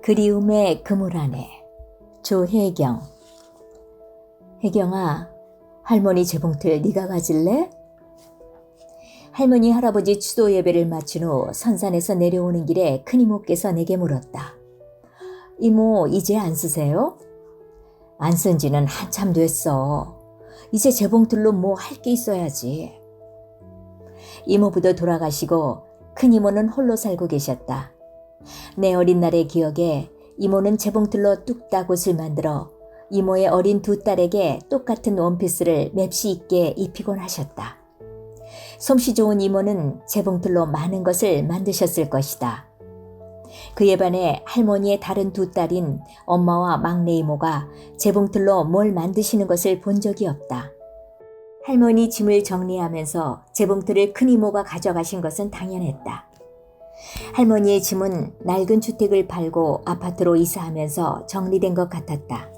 그리움의 그물 안에. 조혜경. 혜경아, 할머니 재봉틀 네가 가질래? 할머니 할아버지 추도 예배를 마친 후 선산에서 내려오는 길에 큰이모께서 내게 물었다. 이모, 이제 안 쓰세요? 안 쓴 지는 한참 됐어. 이제 재봉틀로 뭐 할 게 있어야지. 이모부도 돌아가시고 큰이모는 홀로 살고 계셨다. 내 어린 날의 기억에 이모는 재봉틀로 뚝딱 옷을 만들어 이모의 어린 두 딸에게 똑같은 원피스를 맵시 있게 입히곤 하셨다. 솜씨 좋은 이모는 재봉틀로 많은 것을 만드셨을 것이다. 그에 반해 할머니의 다른 두 딸인 엄마와 막내 이모가 재봉틀로 뭘 만드시는 것을 본 적이 없다. 할머니 짐을 정리하면서 재봉틀을 큰 이모가 가져가신 것은 당연했다. 할머니의 짐은 낡은 주택을 팔고 아파트로 이사하면서 정리된 것 같았다.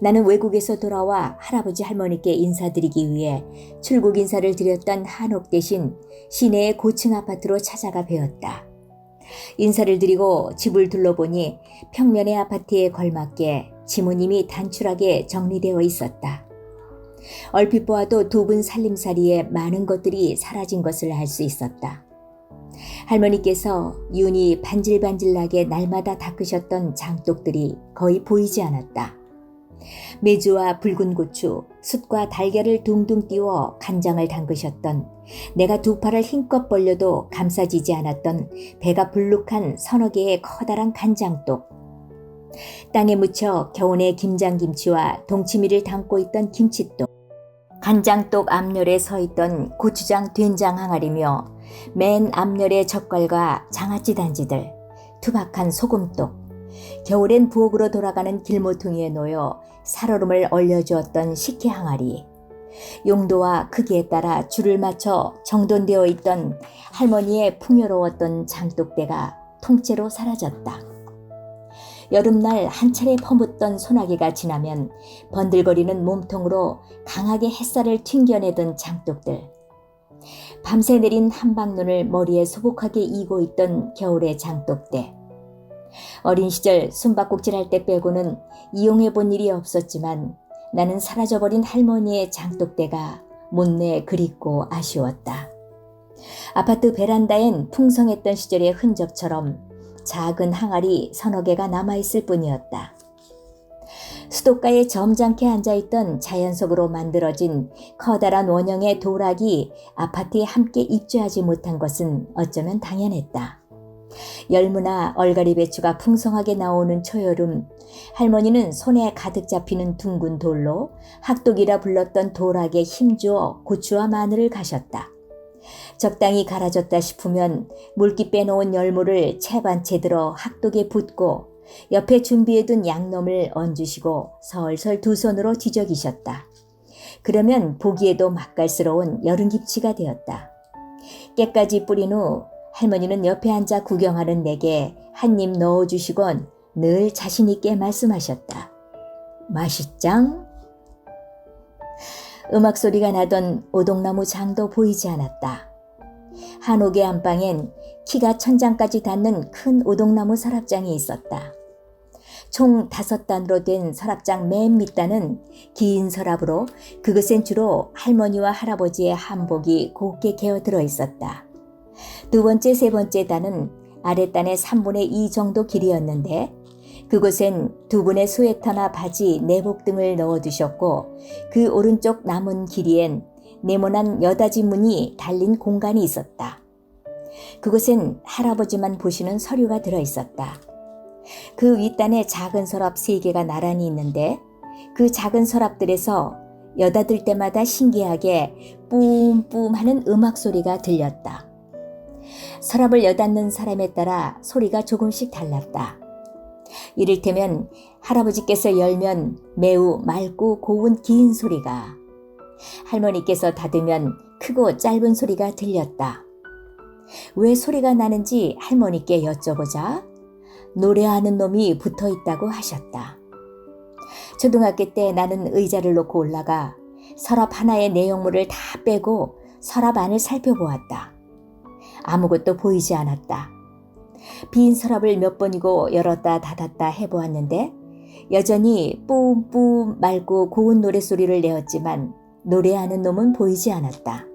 나는 외국에서 돌아와 할아버지 할머니께 인사드리기 위해 출국 인사를 드렸던 한옥 대신 시내의 고층 아파트로 찾아가 뵈었다. 인사를 드리고 집을 둘러보니 평면의 아파트에 걸맞게 짐은 이미 단출하게 정리되어 있었다. 얼핏 보아도 두 분 살림살이에 많은 것들이 사라진 것을 알 수 있었다. 할머니께서 윤이 반질반질하게 날마다 닦으셨던 장독들이 거의 보이지 않았다. 메주와 붉은 고추, 숯과 달걀을 둥둥 띄워 간장을 담그셨던, 내가 두 팔을 힘껏 벌려도 감싸지지 않았던 배가 불룩한 서너 개의 커다란 간장독. 땅에 묻혀 겨우내 김장김치와 동치미를 담고 있던 김치독. 간장독 앞열에 서 있던 고추장 된장 항아리며 맨 앞열의 젓갈과 장아찌 단지들, 투박한 소금독, 겨울엔 부엌으로 돌아가는 길모퉁이에 놓여 살얼음을 얼려주었던 식혜 항아리, 용도와 크기에 따라 줄을 맞춰 정돈되어 있던 할머니의 풍요로웠던 장독대가 통째로 사라졌다. 여름날 한 차례 퍼붓던 소나기가 지나면 번들거리는 몸통으로 강하게 햇살을 튕겨내던 장독들, 밤새 내린 한방눈을 머리에 소복하게 이고 있던 겨울의 장독대. 어린 시절 숨바꼭질할 때 빼고는 이용해 본 일이 없었지만 나는 사라져버린 할머니의 장독대가 못내 그립고 아쉬웠다. 아파트 베란다엔 풍성했던 시절의 흔적처럼 작은 항아리 서너 개가 남아있을 뿐이었다. 수도가에 점잖게 앉아있던 자연 속으로 만들어진 커다란 원형의 도락이 아파트에 함께 입주하지 못한 것은 어쩌면 당연했다. 열무나 얼갈이 배추가 풍성하게 나오는 초여름, 할머니는 손에 가득 잡히는 둥근 돌로 학독이라 불렀던 도락에 힘주어 고추와 마늘을 가셨다. 적당히 갈아졌다 싶으면 물기 빼놓은 열무를 채반채 들어 학독에 붓고 옆에 준비해둔 양념을 얹으시고 설설 두 손으로 뒤적이셨다. 그러면 보기에도 맛깔스러운 여름김치가 되었다. 깨까지 뿌린 후 할머니는 옆에 앉아 구경하는 내게 한 입 넣어주시곤 늘 자신있게 말씀하셨다. 맛있짱? 음악 소리가 나던 오동나무 장도 보이지 않았다. 한옥의 안방엔 키가 천장까지 닿는 큰 오동나무 서랍장이 있었다. 총 5단으로 된 서랍장 맨 밑단은 긴 서랍으로 그것엔 주로 할머니와 할아버지의 한복이 곱게 개어 들어 있었다. 두 번째, 세 번째 단은 아랫단의 3분의 2 정도 길이었는데 그곳엔 두 분의 스웨터나 바지, 내복 등을 넣어두셨고 그 오른쪽 남은 길이엔 네모난 여닫이 문이 달린 공간이 있었다. 그곳엔 할아버지만 보시는 서류가 들어있었다. 그 윗단에 작은 서랍 3개가 나란히 있는데 그 작은 서랍들에서 여닫을 때마다 신기하게 뿜뿜 하는 음악 소리가 들렸다. 서랍을 여닫는 사람에 따라 소리가 조금씩 달랐다. 이를테면 할아버지께서 열면 매우 맑고 고운 긴 소리가, 할머니께서 닫으면 크고 짧은 소리가 들렸다. 왜 소리가 나는지 할머니께 여쭤보자 노래하는 놈이 붙어있다고 하셨다. 초등학교 때 나는 의자를 놓고 올라가 서랍 하나의 내용물을 다 빼고 서랍 안을 살펴보았다. 아무것도 보이지 않았다. 빈 서랍을 몇 번이고 열었다 닫았다 해보았는데 여전히 뿌움뿌움 맑고 고운 노랫소리를 내었지만 노래하는 놈은 보이지 않았다.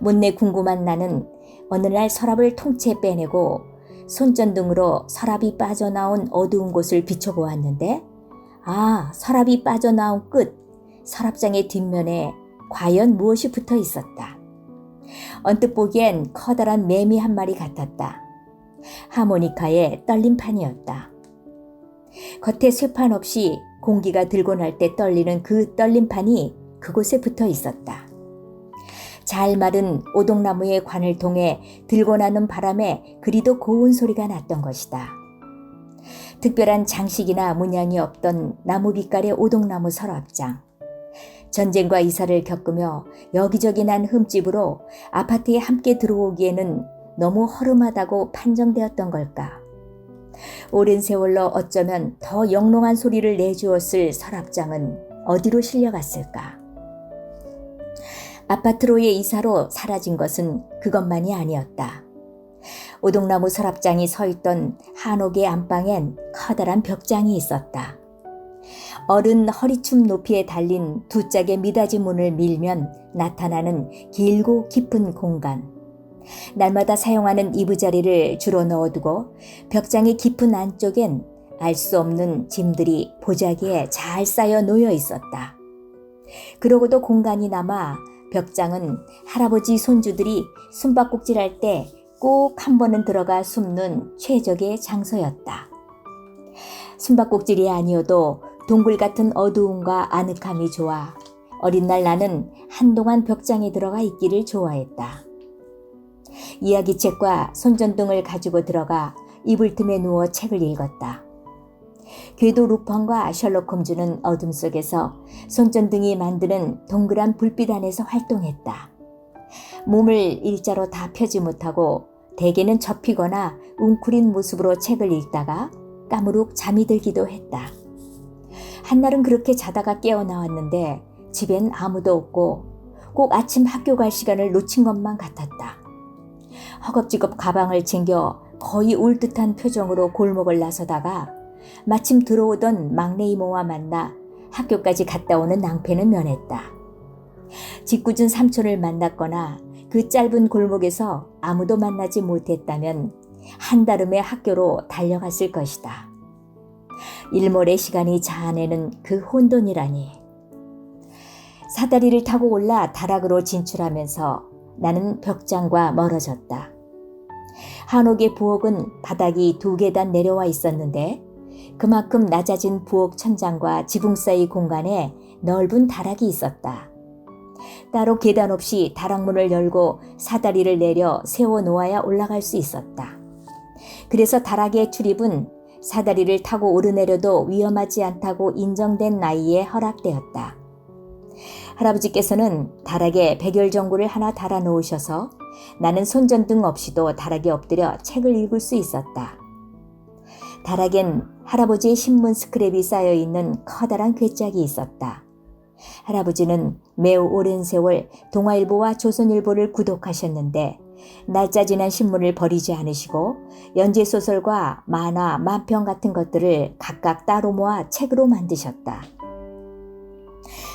못내 궁금한 나는 어느 날 서랍을 통째 빼내고 손전등으로 서랍이 빠져나온 어두운 곳을 비춰보았는데 서랍이 빠져나온 끝 서랍장의 뒷면에 과연 무엇이 붙어 있었다. 언뜻 보기엔 커다란 매미 한 마리 같았다. 하모니카의 떨림판이었다. 겉에 쇠판 없이 공기가 들고 날 때 떨리는 그 떨림판이 그곳에 붙어 있었다. 잘 마른 오동나무의 관을 통해 들고 나는 바람에 그리도 고운 소리가 났던 것이다. 특별한 장식이나 문양이 없던 나무 빛깔의 오동나무 서랍장. 전쟁과 이사를 겪으며 여기저기 난 흠집으로 아파트에 함께 들어오기에는 너무 허름하다고 판정되었던 걸까. 오랜 세월로 어쩌면 더 영롱한 소리를 내주었을 서랍장은 어디로 실려갔을까. 아파트로의 이사로 사라진 것은 그것만이 아니었다. 오동나무 서랍장이 서있던 한옥의 안방엔 커다란 벽장이 있었다. 어른 허리춤 높이에 달린 두 짝의 미닫이 문을 밀면 나타나는 길고 깊은 공간. 날마다 사용하는 이부자리를 주로 넣어두고 벽장의 깊은 안쪽엔 알 수 없는 짐들이 보자기에 잘 쌓여 놓여 있었다. 그러고도 공간이 남아 벽장은 할아버지 손주들이 숨바꼭질할 때 꼭 한 번은 들어가 숨는 최적의 장소였다. 숨바꼭질이 아니어도 동굴 같은 어두움과 아늑함이 좋아 어린 날 나는 한동안 벽장에 들어가 있기를 좋아했다. 이야기책과 손전등을 가지고 들어가 이불 틈에 누워 책을 읽었다. 궤도 루펑과 셜록 홈즈는 어둠 속에서 손전등이 만드는 동그란 불빛 안에서 활동했다. 몸을 일자로 다 펴지 못하고 대개는 접히거나 웅크린 모습으로 책을 읽다가 까무룩 잠이 들기도 했다. 한날은 그렇게 자다가 깨어나왔는데 집엔 아무도 없고 꼭 아침 학교 갈 시간을 놓친 것만 같았다. 허겁지겁 가방을 챙겨 거의 울 듯한 표정으로 골목을 나서다가 마침 들어오던 막내 이모와 만나 학교까지 갔다 오는 낭패는 면했다. 짓궂은 삼촌을 만났거나 그 짧은 골목에서 아무도 만나지 못했다면 한달음에 학교로 달려갔을 것이다. 일몰의 시간이 자아내는 그 혼돈이라니. 사다리를 타고 올라 다락으로 진출하면서 나는 벽장과 멀어졌다. 한옥의 부엌은 바닥이 2계단 내려와 있었는데 그만큼 낮아진 부엌 천장과 지붕 사이 공간에 넓은 다락이 있었다. 따로 계단 없이 다락문을 열고 사다리를 내려 세워놓아야 올라갈 수 있었다. 그래서 다락의 출입은 사다리를 타고 오르내려도 위험하지 않다고 인정된 나이에 허락되었다. 할아버지께서는 다락에 백열전구를 하나 달아 놓으셔서 나는 손전등 없이도 다락에 엎드려 책을 읽을 수 있었다. 다락엔 할아버지의 신문 스크랩이 쌓여있는 커다란 괴짝이 있었다. 할아버지는 매우 오랜 세월 동아일보와 조선일보를 구독하셨는데 날짜 지난 신문을 버리지 않으시고 연재소설과 만화, 만평 같은 것들을 각각 따로 모아 책으로 만드셨다.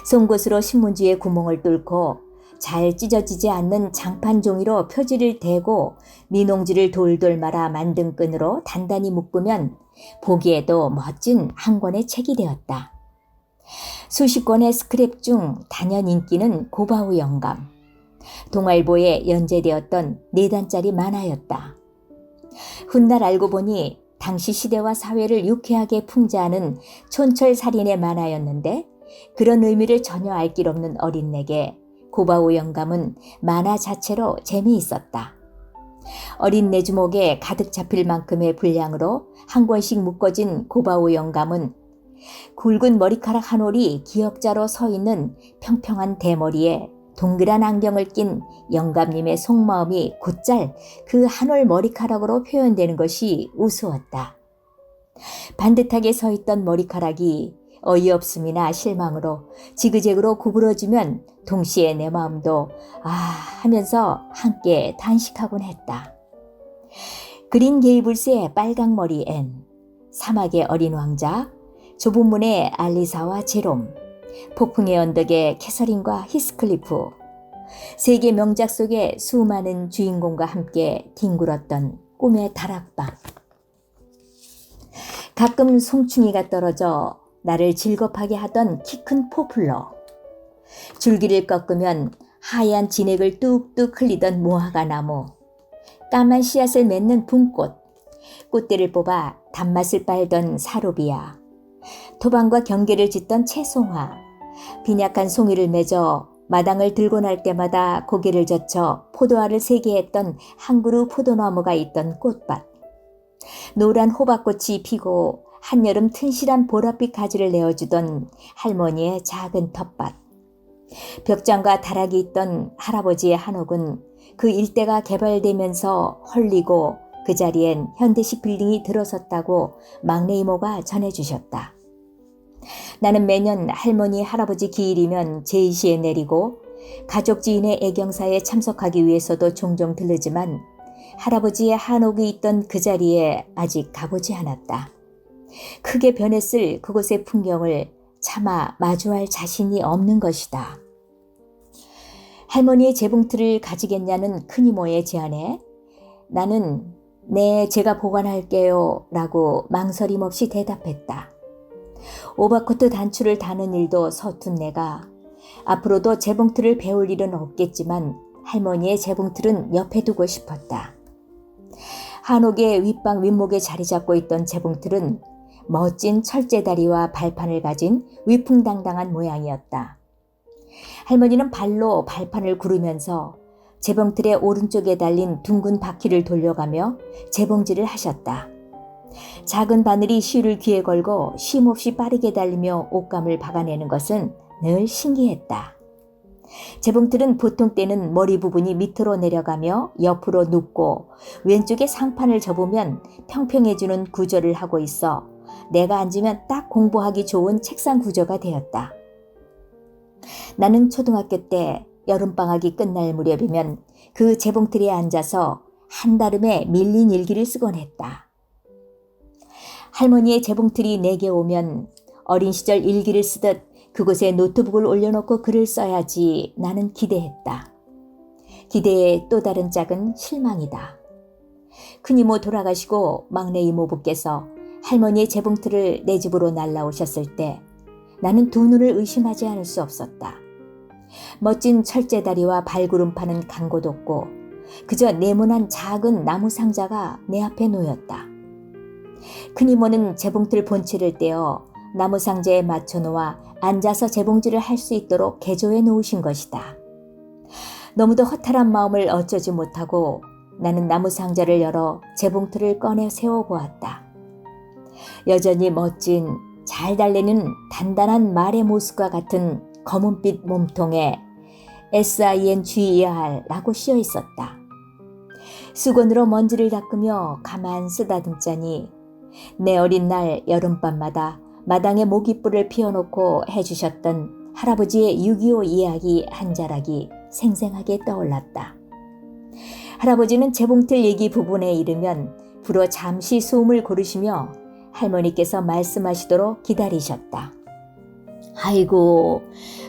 송곳으로 신문지에 구멍을 뚫고 잘 찢어지지 않는 장판 종이로 표지를 대고 민홍지를 돌돌 말아 만든 끈으로 단단히 묶으면 보기에도 멋진 한 권의 책이 되었다. 수십 권의 스크랩 중 단연 인기는 고바우 영감. 동아일보에 연재되었던 4단짜리 만화였다. 훗날 알고 보니 당시 시대와 사회를 유쾌하게 풍자하는 촌철살인의 만화였는데 그런 의미를 전혀 알 길 없는 어린 내게 고바우 영감은 만화 자체로 재미있었다. 어린 내 주먹에 가득 잡힐 만큼의 분량으로 한 권씩 묶어진 고바우 영감은 굵은 머리카락 한 올이 기역자로 서 있는 평평한 대머리에 동그란 안경을 낀 영감님의 속마음이 곧잘 그 한 올 머리카락으로 표현되는 것이 우스웠다. 반듯하게 서 있던 머리카락이 어이없음이나 실망으로 지그재그로 구부러지면 동시에 내 마음도 하면서 함께 단식하곤 했다. 그린 게이블스의 빨강머리 앤, 사막의 어린 왕자, 좁은 문의 알리사와 제롬, 폭풍의 언덕의 캐서린과 히스클리프, 세계 명작 속의 수많은 주인공과 함께 뒹굴었던 꿈의 다락방. 가끔 송충이가 떨어져 나를 질겁하게 하던 키 큰 포플러, 줄기를 꺾으면 하얀 진액을 뚝뚝 흘리던 무화과 나무, 까만 씨앗을 맺는 붕꽃, 꽃대를 뽑아 단맛을 빨던 사루비아, 토방과 경계를 짓던 채송화, 빈약한 송이를 맺어 마당을 들고 날 때마다 고개를 젖혀 포도알을 세게 했던 한 그루 포도나무가 있던 꽃밭, 노란 호박꽃이 피고 한여름 튼실한 보랏빛 가지를 내어주던 할머니의 작은 텃밭, 벽장과 다락이 있던 할아버지의 한옥은 그 일대가 개발되면서 헐리고 그 자리엔 현대식 빌딩이 들어섰다고 막내 이모가 전해주셨다. 나는 매년 할머니 할아버지 기일이면 제이시에 내리고 가족 지인의 애경사에 참석하기 위해서도 종종 들르지만 할아버지의 한옥이 있던 그 자리에 아직 가보지 않았다. 크게 변했을 그곳의 풍경을 차마 마주할 자신이 없는 것이다. 할머니의 재봉틀을 가지겠냐는 큰이모의 제안에 나는 네, 제가 보관할게요 라고 망설임 없이 대답했다. 오버코트 단추를 다는 일도 서툰 내가 앞으로도 재봉틀을 배울 일은 없겠지만 할머니의 재봉틀은 옆에 두고 싶었다. 한옥의 윗방 윗목에 자리 잡고 있던 재봉틀은 멋진 철제다리와 발판을 가진 위풍당당한 모양이었다. 할머니는 발로 발판을 구르면서 재봉틀의 오른쪽에 달린 둥근 바퀴를 돌려가며 재봉질을 하셨다. 작은 바늘이 실을 귀에 걸고 쉼없이 빠르게 달리며 옷감을 박아내는 것은 늘 신기했다. 재봉틀은 보통 때는 머리 부분이 밑으로 내려가며 옆으로 눕고 왼쪽에 상판을 접으면 평평해지는 구조를 하고 있어 내가 앉으면 딱 공부하기 좋은 책상 구조가 되었다. 나는 초등학교 때 여름방학이 끝날 무렵이면 그 재봉틀에 앉아서 한다름에 밀린 일기를 쓰곤 했다. 할머니의 재봉틀이 내게 오면 어린 시절 일기를 쓰듯 그곳에 노트북을 올려놓고 글을 써야지 나는 기대했다. 기대의 또 다른 짝은 실망이다. 큰이모 돌아가시고 막내 이모부께서 할머니의 재봉틀을 내 집으로 날라오셨을 때 나는 두 눈을 의심하지 않을 수 없었다. 멋진 철제다리와 발구름파는 간 곳 없고 그저 네모난 작은 나무 상자가 내 앞에 놓였다. 큰이모는 재봉틀 본체를 떼어 나무 상자에 맞춰놓아 앉아서 재봉질을 할 수 있도록 개조해 놓으신 것이다. 너무도 허탈한 마음을 어쩌지 못하고 나는 나무 상자를 열어 재봉틀을 꺼내 세워보았다. 여전히 멋진 잘 달리는 단단한 말의 모습과 같은 검은빛 몸통에 SINGER라고 씌어 있었다. 수건으로 먼지를 닦으며 가만 쓰다듬자니 내 어린 날 여름밤마다 마당에 모깃불을 피워놓고 해주셨던 할아버지의 6.25 이야기 한 자락이 생생하게 떠올랐다. 할아버지는 재봉틀 얘기 부분에 이르면 불어 잠시 숨을 고르시며 할머니께서 말씀하시도록 기다리셨다. 아이고,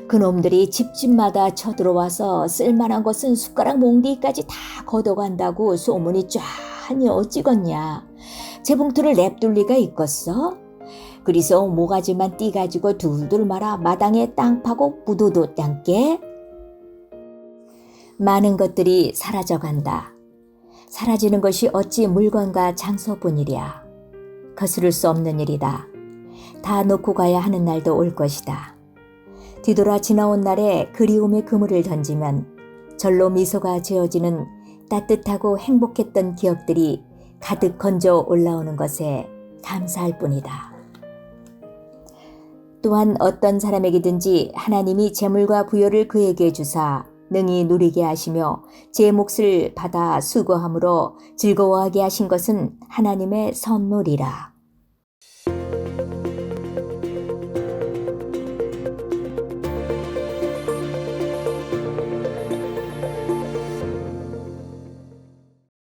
그놈들이 집집마다 쳐들어와서 쓸만한 것은 숟가락 몽디까지 다 걷어간다고 소문이 쫙 하니 어찌겠냐. 재봉틀을 냅둘 리가 있겠어? 그래서 모가지만 띠가지고 둘둘 말아 마당에 땅 파고 묻어도 땅게? 많은 것들이 사라져간다. 사라지는 것이 어찌 물건과 장소뿐이랴. 거스를 수 없는 일이다. 다 놓고 가야 하는 날도 올 것이다. 뒤돌아 지나온 날에 그리움의 그물을 던지면 절로 미소가 지어지는 따뜻하고 행복했던 기억들이 가득 건져 올라오는 것에 감사할 뿐이다. 또한 어떤 사람에게든지 하나님이 재물과 부여를 그에게 주사 능히 누리게 하시며 제 몫을 받아 수고함으로 즐거워하게 하신 것은 하나님의 선물이라.